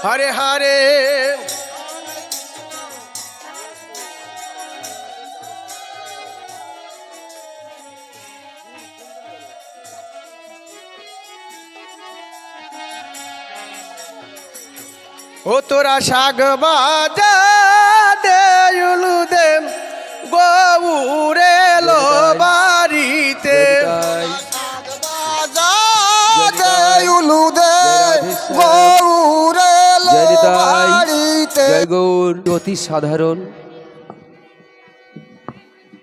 হরে হরে ও তোরা শাক বাজা দেউলু দে গৌরে লো বাড়িতে দেউলু দে গৌরে লো বাড়িতে। জয় গৌর। অতি সাধারণ,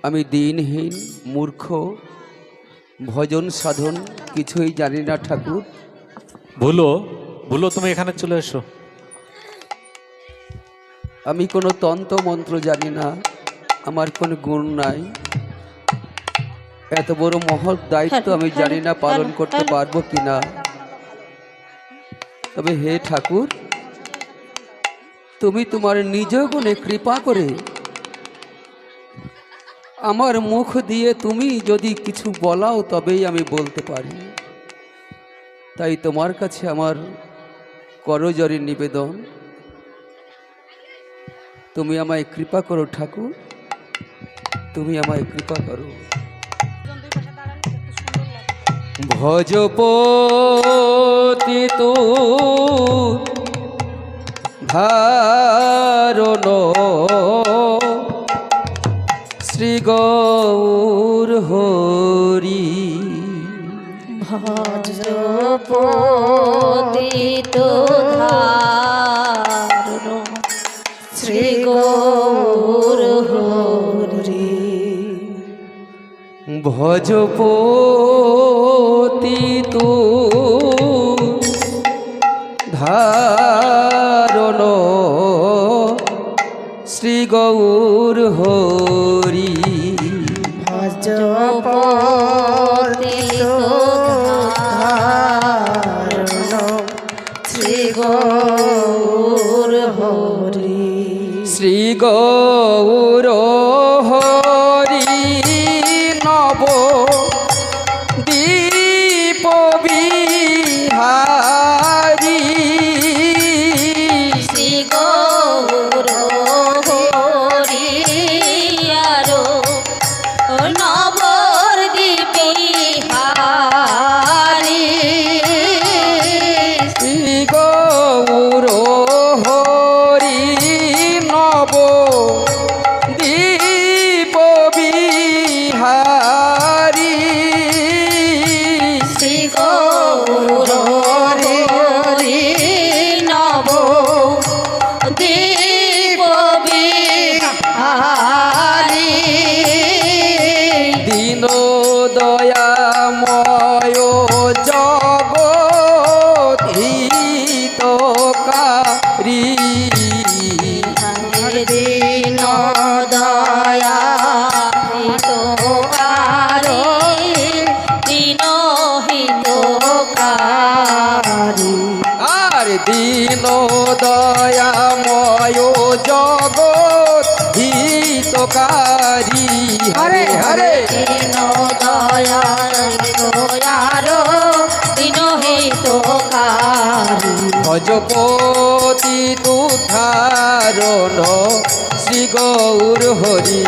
আমি দিনহীন মূর্খ, ভজন সাধন কিছুই জানি না ঠাকুর। ভুলো ভুলো, তুমি এখানে চলে এসো। আমি কোনো তন্ত্র মন্ত্র জানি না, আমার কোনো গুণ নাই। এত বড় মহৎ দায়িত্ব আমি জানি না পালন করতে পারবো কিনা। তবে হে ঠাকুর, তুমি তোমার নিজ গুণে কৃপা করে আমার মুখ দিয়ে তুমি যদি কিছু বলাও তবেই আমি বলতে পারি। তাই তোমার কাছে আমার করজোড়ে নিবেদন, তুমি আমায় কৃপা করো ঠাকুর, তুমি আমায় কৃপা করো। ভজপতি তো ধারণ শ্রী গৌর হরি। ভজপতি তো ধারণ শ্রী গৌর হরি। ভজপতি তো ধারণ শ্রী গৌর হরি। ভজপতি তো ধারণ শ্রী গৌর হরি। শ্রী গৌর হরি নব দীপ বিহারী। শ্রী গৌর হরি আরো নবদ্বীপ বিহারী। শ্রী গৌর হরি নব দীপ বিহারী। শ্রী গৌর হরি নবদ্বীপ বিহারী। দীন দয়াময় জগৎহিতকারী। দীন দয়া হিতকারী। দীন হিতকারী। আর দীন দয়াময় জগৎহিতকারী। হরে হরে দীন দয়া দয়ারো দীন হিতকারী। ভজপতি তু ধারণ শ্রী গৌর হরি।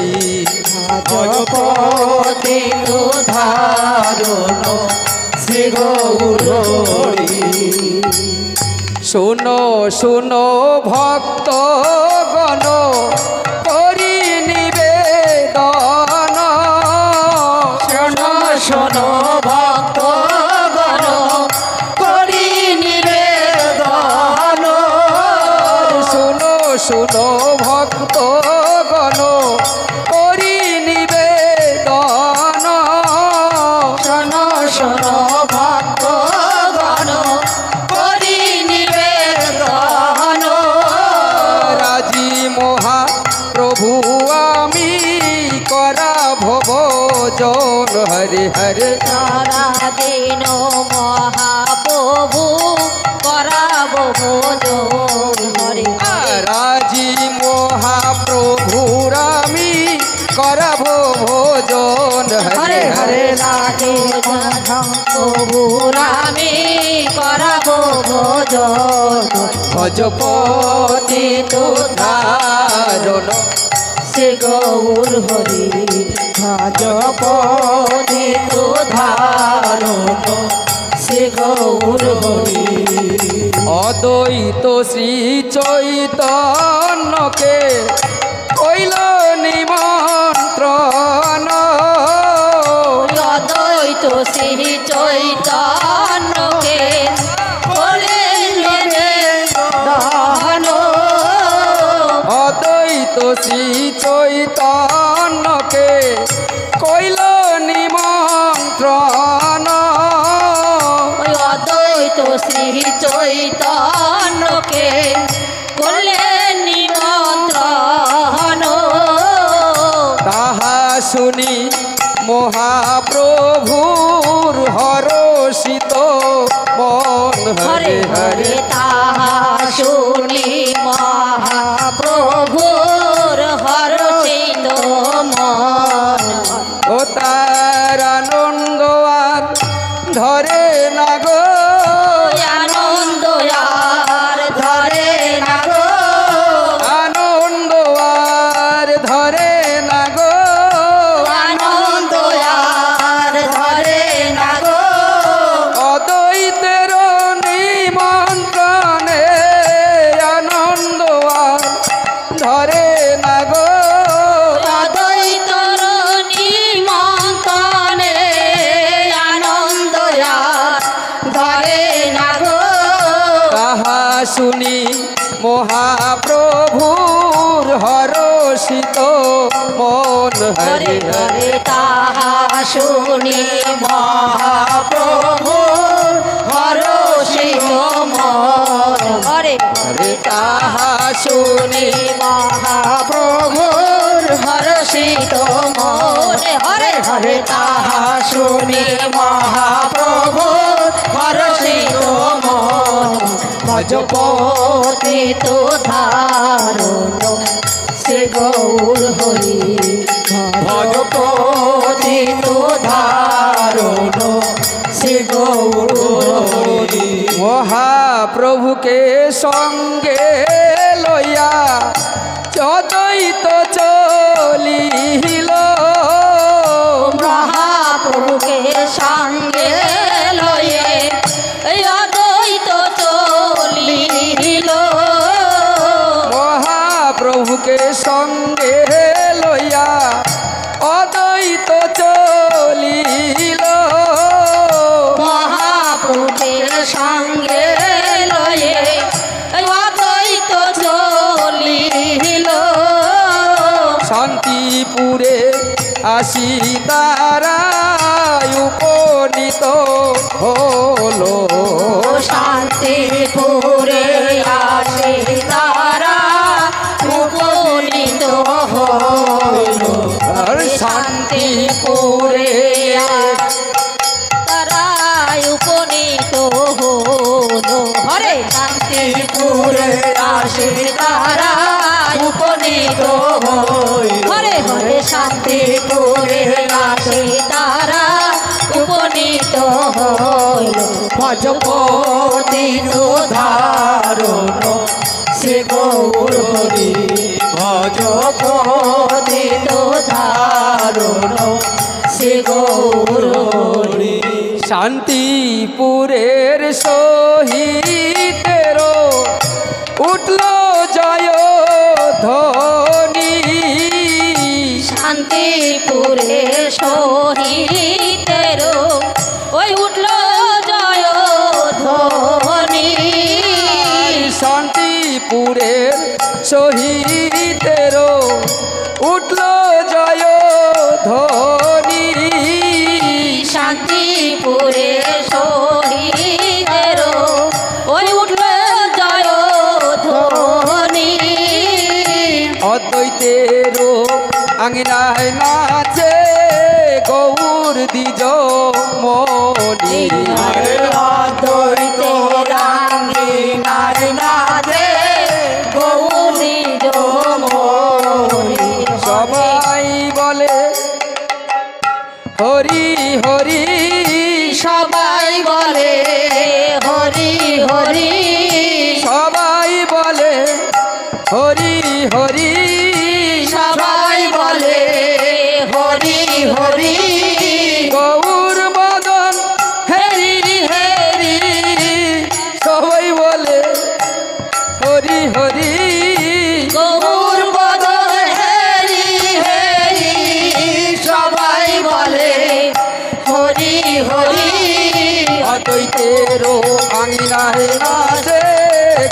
ভজপতি তো ধারণ শ্রী গৌর হরি। শোনো শোনো ভক্ত গণ করি নিবেদন। শোনো শোনো ভক্ত গণ করি নিবেদন। শোনো শোনো ভক্ত গণ করি নিবেদন। শোনো শোনো ভক্ত গণ করি নিবেদন। রাজি মহাপ্রভু আমি করা ভবজন। হরে হরে সারা দিন মহাপ্রভু করাব ভোজন। হরে রাজি মহাপ্রভুর আমি করাব ভোজন। হরে হরে রাধে প্রভুর আমি করাবো ভজন ভজপতি তো ধারণ সে গৌর হরি ভজপতি তো ধারণ সে গৌর হরি অদ্বৈত শ্রী চৈতন্যকে কইল নিমন্ত্রণ অদ্বৈত শ্রী চৈতন্যকে দহন অদ্বৈত শ্রী চৈতন্যকে কইল নিমন্ত্রণ অদ্বৈত শ্রী চৈতন্যকে করলেন নিমন্ত্রণ তাহা শুনি মহাপ্রভুর হরষিত মন হরে হরে তাহা শুনি মহাপ্রভুর হর্ষিত মন ও তার আনন্দ আর ধরে না গো আনন্দ আর ধরে না গো আনন্দ আর ধরে না গো আনন্দ আর ধরে না গো অদ্বৈতের নিমন্ত্রণে আনন্দ আর ধরে না গো অদ্বৈতর নিমন্ত্রণে আনন্দ আর ধরে না গো তাহা শুনি মহাপ্রভুর হরষিত মন হরে হরে হরে তাহা শুনি মহাপ্রভু হরষিত মন হরে হরে তাহা শুনি মহাপ্রভুর হরষিত মন হরে হরে তাহা শুনি মহাপ্রভুর হরষিত মন ভজপতি তো ধারণ সে গৌর হরি ভজপতি তো ধারণ সে গৌর হরি মহাপ্রভুকে সঙ্গে লইয়া অদ্বৈত চলিল মহাপ্রভুকে সঙ্গে লয়ে অদ্বৈত চলিল মহাপ্রভুকে সঙ্গে লইয়া অদ্বৈত চলিল মহাপ্রভুকে সঙ্গে লয়ে অদ্বৈত চলিল শান্তিপুরে আসি তারা উপনীত হলো শান্তিপুরে আসে তারা উপনীত হইল আর শান্তিপুরে তারা উপনীত হল হরে শান্তিপুরে আসে তারা উপনীত হইল হরে হরে শান্তিপুরে আসে তারা উপনীত হইল ভজপতি ধারণ সে গৌর হরি ভজপতি ধারণ সে গৌর হরি শান্তিপুরের সহিতের উঠল জয় ধ্বনি শান্তিপুরে শহীদের ওই উঠল জয় ধ্বনি শান্তিপুরের শহীদের উঠল জয় ধ্বনি শান্তিপুরে শহীদের ওই উঠল জয় ধ্বনি অদ্বৈতের আঙিনায় নাচে গৌর দ্বিজ মনি অদ্বৈত রাঙ্গিনার নাচে গৌরী জমনি সবাই বলে হরি সবাই বলে হরি হরি সবাই বলে হরি হরি গৌর মদন হেরি হেরি সবাই বলে হরি হরি গৌর বদন হরি হরি সবাই বলে হরি হরি অদ্বৈতেরও আঙিনায় আছে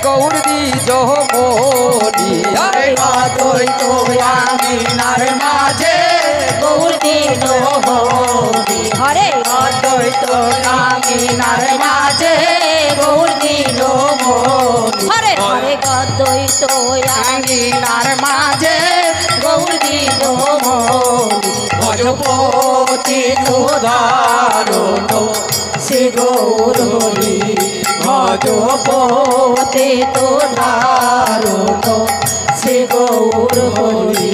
গৌর দ্বিজ মনি অদ্বৈত আমিনার মাঝে গৌর দিন হরি হরে অদ্বৈত আমিনার মাঝে গৌর দিন হরে হরে অদ্বৈত আমিনার মাঝে গৌর দিন ভজপতি উদাহরণ শ্রী গৌর হরি ভজপতি উদাহরণ শ্রী গৌর হরি